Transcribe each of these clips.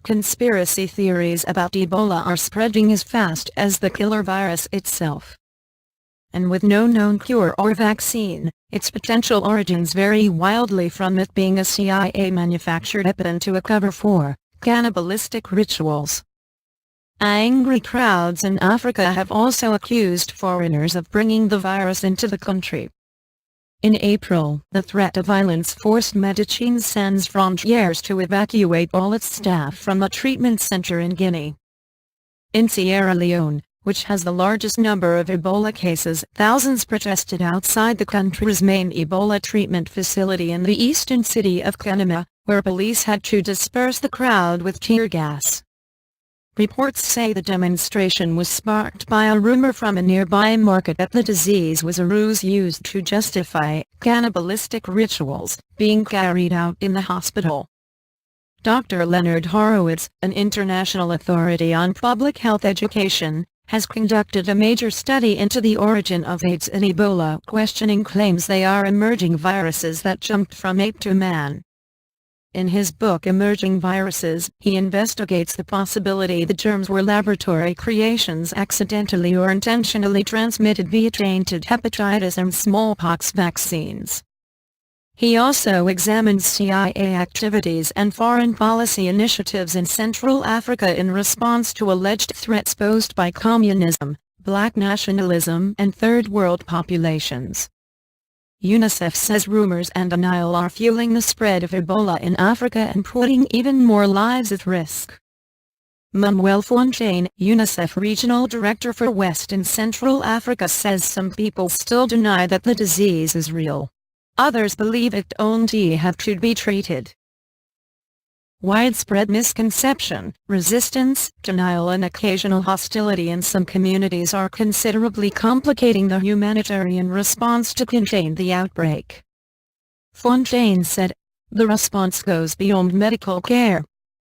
Conspiracy theories about Ebola are spreading as fast as the killer virus itself. And with no known cure or vaccine, its potential origins vary wildly from it being a CIA-manufactured weapon to a cover for cannibalistic rituals. Angry crowds in Africa have also accused foreigners of bringing the virus into the country. In April, the threat of violence forced Médecins Sans Frontières to evacuate all its staff from a treatment center in Guinea. In Sierra Leone, which has the largest number of Ebola cases, thousands protested outside the country's main Ebola treatment facility in the eastern city of Kenema, where police had to disperse the crowd with tear gas. Reports say the demonstration was sparked by a rumor from a nearby market that the disease was a ruse used to justify cannibalistic rituals being carried out in the hospital. Dr. Leonard Horowitz, an international authority on public health education, has conducted a major study into the origin of AIDS and Ebola, questioning claims they are emerging viruses that jumped from ape to man. In his book Emerging Viruses, he investigates the possibility the germs were laboratory creations accidentally or intentionally transmitted via tainted hepatitis and smallpox vaccines. He also examines CIA activities and foreign policy initiatives in Central Africa in response to alleged threats posed by communism, black nationalism, and Third World populations. UNICEF says rumors and denial are fueling the spread of Ebola in Africa and putting even more lives at risk. Manuel Fontaine, UNICEF Regional Director for West and Central Africa, says some people still deny that the disease is real. Others believe it only have to be treated. Widespread misconception, resistance, denial and occasional hostility in some communities are considerably complicating the humanitarian response to contain the outbreak. Fontaine said, "The response goes beyond medical care.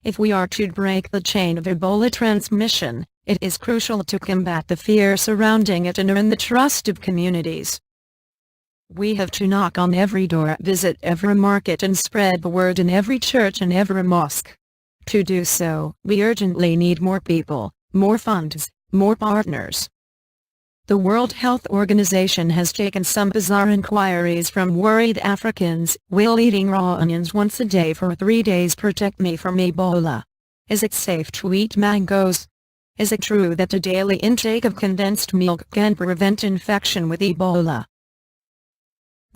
If we are to break the chain of Ebola transmission, it is crucial to combat the fear surrounding it and earn the trust of communities. We have to knock on every door, visit every market and spread the word in every church and every mosque. To do so, we urgently need more people, more funds, more partners." The World Health Organization has taken some bizarre inquiries from worried Africans. "Will eating raw onions once a day for 3 days protect me from Ebola? Is it safe to eat mangoes? Is it true that a daily intake of condensed milk can prevent infection with Ebola?"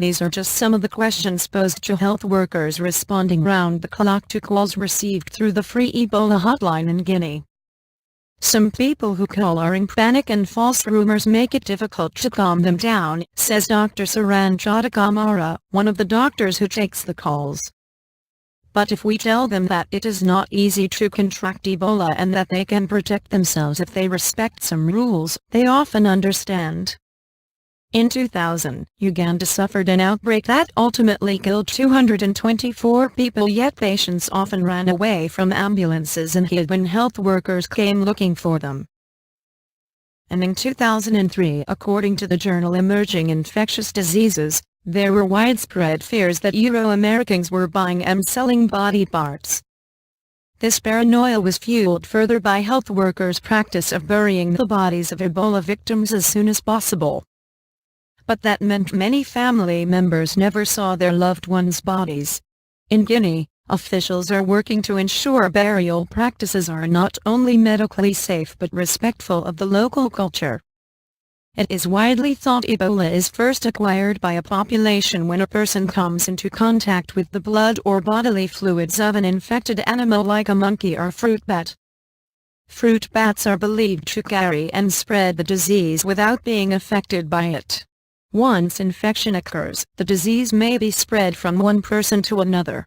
These are just some of the questions posed to health workers responding round the clock to calls received through the free Ebola hotline in Guinea. "Some people who call are in panic and false rumors make it difficult to calm them down," says Dr. Saranjada Kamara, one of the doctors who takes the calls. "But if we tell them that it is not easy to contract Ebola and that they can protect themselves if they respect some rules, they often understand." In 2000, Uganda suffered an outbreak that ultimately killed 224 people, yet patients often ran away from ambulances and hid when health workers came looking for them. And in 2003, according to the journal Emerging Infectious Diseases, there were widespread fears that Euro-Americans were buying and selling body parts. This paranoia was fueled further by health workers' practice of burying the bodies of Ebola victims as soon as possible. But that meant many family members never saw their loved ones' bodies. In Guinea, officials are working to ensure burial practices are not only medically safe but respectful of the local culture. It is widely thought Ebola is first acquired by a population when a person comes into contact with the blood or bodily fluids of an infected animal like a monkey or fruit bat. Fruit bats are believed to carry and spread the disease without being affected by it. Once infection occurs, the disease may be spread from one person to another.